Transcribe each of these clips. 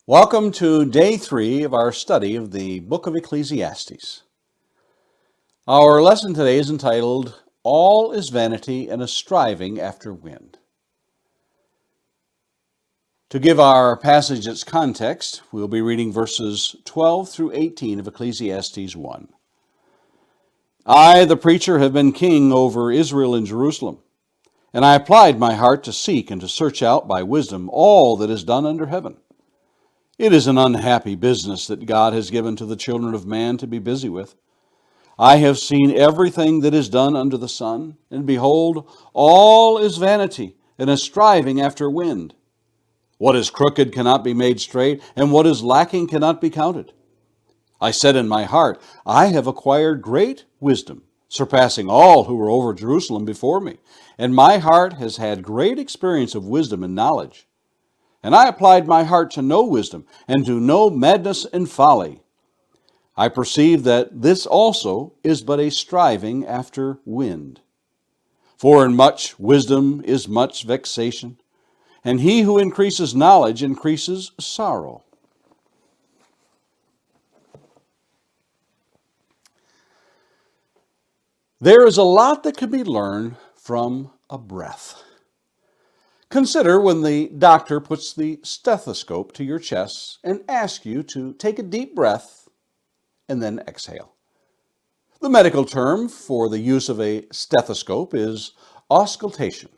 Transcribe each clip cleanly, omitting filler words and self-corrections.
Welcome to day 3 of our study of the book of Ecclesiastes. Our lesson today is entitled, All is Vanity and a Striving After Wind. To give our passage its context, we'll be reading verses 12 through 18 of Ecclesiastes 1. I, the preacher, have been king over Israel and Jerusalem, and I applied my heart to seek and to search out by wisdom all that is done under heaven. It is an unhappy business that God has given to the children of man to be busy with. I have seen everything that is done under the sun, and behold, all is vanity and a striving after wind. What is crooked cannot be made straight, and what is lacking cannot be counted. I said in my heart, I have acquired great wisdom, surpassing all who were over Jerusalem before me, and my heart has had great experience of wisdom and knowledge. And I applied my heart to know wisdom, and to know madness and folly. I perceive that this also is but a striving after wind. For in much wisdom is much vexation, and he who increases knowledge increases sorrow. There is a lot that can be learned from a breath. Consider when the doctor puts the stethoscope to your chest and asks you to take a deep breath and then exhale. The medical term for the use of a stethoscope is auscultation.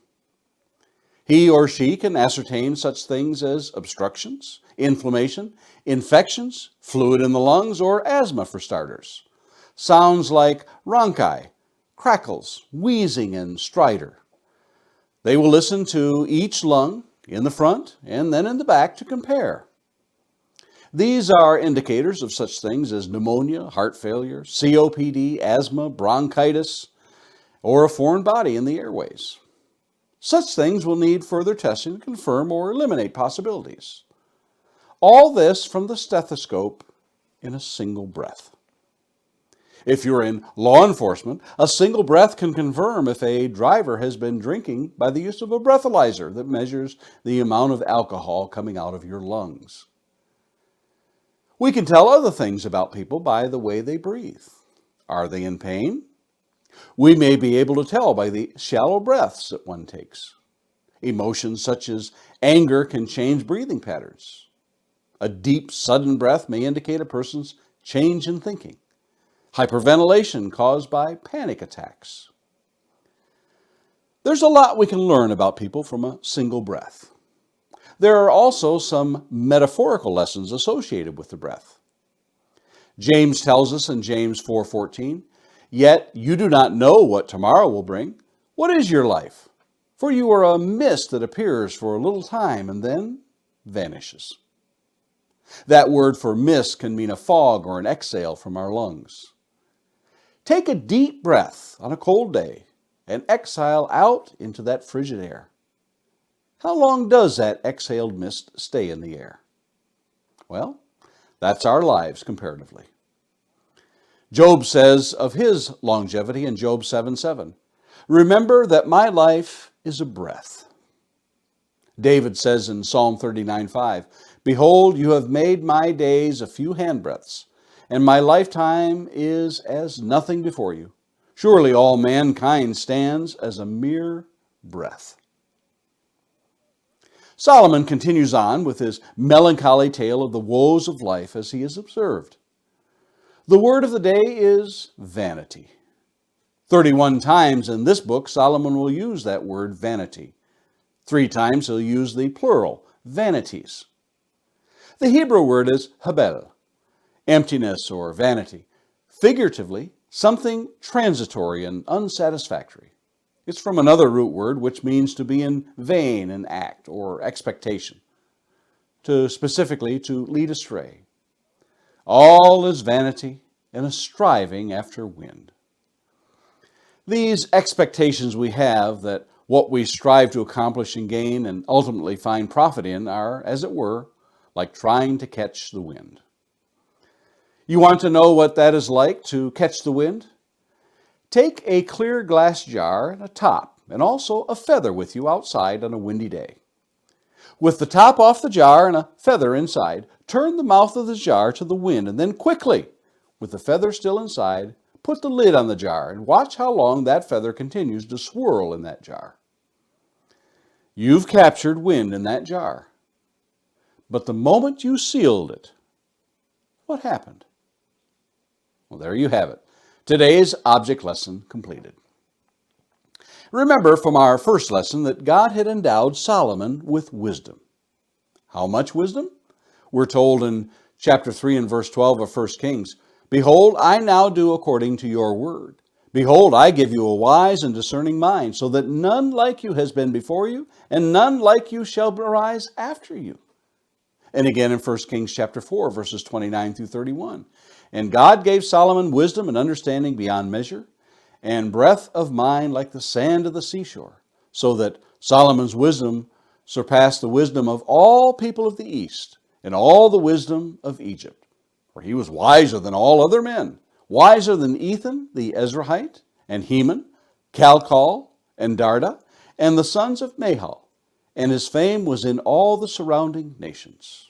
He or she can ascertain such things as obstructions, inflammation, infections, fluid in the lungs, or asthma for starters. Sounds like rhonchi, crackles, wheezing, and stridor. They will listen to each lung in the front and then in the back to compare. These are indicators of such things as pneumonia, heart failure, COPD, asthma, bronchitis, or a foreign body in the airways. Such things will need further testing to confirm or eliminate possibilities. All this from the stethoscope in a single breath. If you're in law enforcement, a single breath can confirm if a driver has been drinking by the use of a breathalyzer that measures the amount of alcohol coming out of your lungs. We can tell other things about people by the way they breathe. Are they in pain? We may be able to tell by the shallow breaths that one takes. Emotions such as anger can change breathing patterns. A deep, sudden breath may indicate a person's change in thinking. Hyperventilation caused by panic attacks. There's a lot we can learn about people from a single breath. There are also some metaphorical lessons associated with the breath. James tells us in James 4:14, "Yet you do not know what tomorrow will bring. What is your life? For you are a mist that appears for a little time and then vanishes." That word for mist can mean a fog or an exhale from our lungs. Take a deep breath on a cold day and exhale out into that frigid air. How long does that exhaled mist stay in the air? Well, that's our lives comparatively. Job says of his longevity in Job 7:7, "Remember that my life is a breath." David says in Psalm 39:5, "Behold, you have made my days a few handbreadths, and my lifetime is as nothing before you. Surely all mankind stands as a mere breath." Solomon continues on with his melancholy tale of the woes of life as he is observed. The word of the day is vanity. 31 times in this book, Solomon will use that word vanity. 3 times he'll use the plural, vanities. The Hebrew word is habel, emptiness or vanity. Figuratively, something transitory and unsatisfactory. It's from another root word which means to be in vain in act or expectation, specifically to lead astray. All is vanity and a striving after wind. These expectations we have that what we strive to accomplish and gain and ultimately find profit in are, as it were, like trying to catch the wind. You want to know what that is like to catch the wind? Take a clear glass jar and a top, and also a feather with you outside on a windy day. With the top off the jar and a feather inside, turn the mouth of the jar to the wind, and then quickly, with the feather still inside, put the lid on the jar and watch how long that feather continues to swirl in that jar. You've captured wind in that jar. But the moment you sealed it, what happened? Well, there you have it. Today's object lesson completed. Remember from our first lesson that God had endowed Solomon with wisdom. How much wisdom? We're told in chapter 3 and verse 12 of 1 Kings, "Behold, I now do according to your word. Behold, I give you a wise and discerning mind, so that none like you has been before you, and none like you shall arise after you." And again in 1 Kings chapter 4, verses 29 through 31. "And God gave Solomon wisdom and understanding beyond measure, and breadth of mind like the sand of the seashore, so that Solomon's wisdom surpassed the wisdom of all people of the East, and all the wisdom of Egypt. For he was wiser than all other men, wiser than Ethan the Ezrahite, and Heman, Calcol, and Darda, and the sons of Mahal, and his fame was in all the surrounding nations."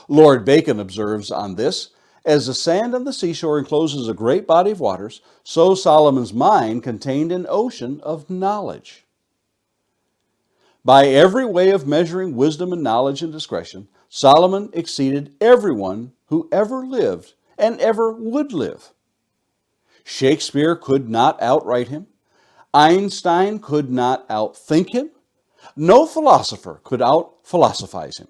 Lord Bacon observes on this, "As the sand on the seashore encloses a great body of waters, so Solomon's mind contained an ocean of knowledge." By every way of measuring wisdom and knowledge and discretion, Solomon exceeded everyone who ever lived and ever would live. Shakespeare could not outright him. Einstein could not outthink him. No philosopher could out-philosophize him.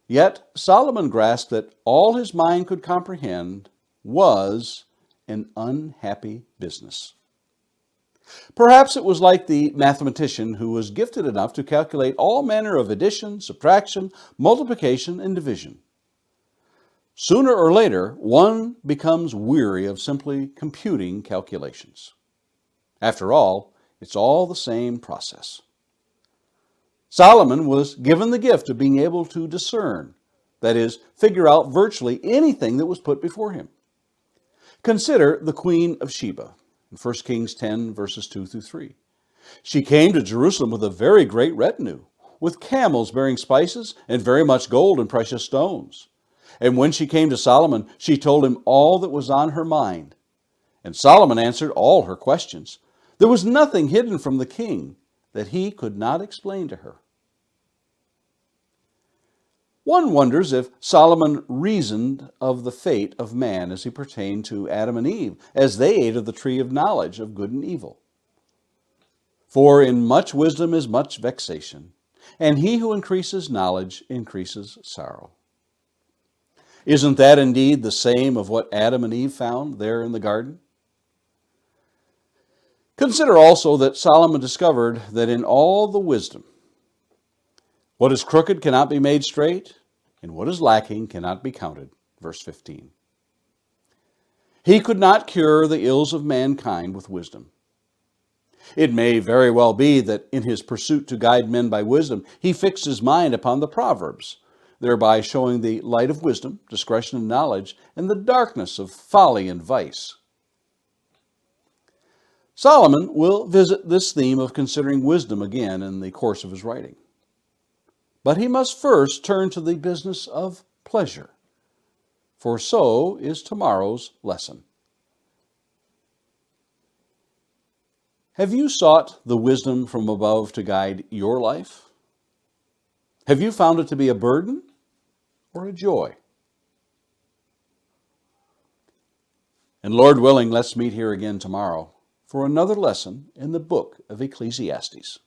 Yet Solomon grasped that all his mind could comprehend was an unhappy business. Perhaps it was like the mathematician who was gifted enough to calculate all manner of addition, subtraction, multiplication, and division. Sooner or later, one becomes weary of simply computing calculations. After all, it's all the same process. Solomon was given the gift of being able to discern, that is, figure out virtually anything that was put before him. Consider the Queen of Sheba in 1 Kings 10, verses 2 through 3. She came to Jerusalem with a very great retinue, with camels bearing spices and very much gold and precious stones. And when she came to Solomon, she told him all that was on her mind. And Solomon answered all her questions. There was nothing hidden from the king that he could not explain to her. One wonders if Solomon reasoned of the fate of man as he pertained to Adam and Eve, as they ate of the tree of knowledge of good and evil. For in much wisdom is much vexation, and he who increases knowledge increases sorrow. Isn't that indeed the same of what Adam and Eve found there in the garden? Consider also that Solomon discovered that in all the wisdom, what is crooked cannot be made straight, and what is lacking cannot be counted. Verse 15. He could not cure the ills of mankind with wisdom. It may very well be that in his pursuit to guide men by wisdom, he fixed his mind upon the Proverbs, thereby showing the light of wisdom, discretion, and knowledge, and the darkness of folly and vice. Solomon will visit this theme of considering wisdom again in the course of his writing. But he must first turn to the business of pleasure, for so is tomorrow's lesson. Have you sought the wisdom from above to guide your life? Have you found it to be a burden or a joy? And Lord willing, let's meet here again tomorrow for another lesson in the book of Ecclesiastes.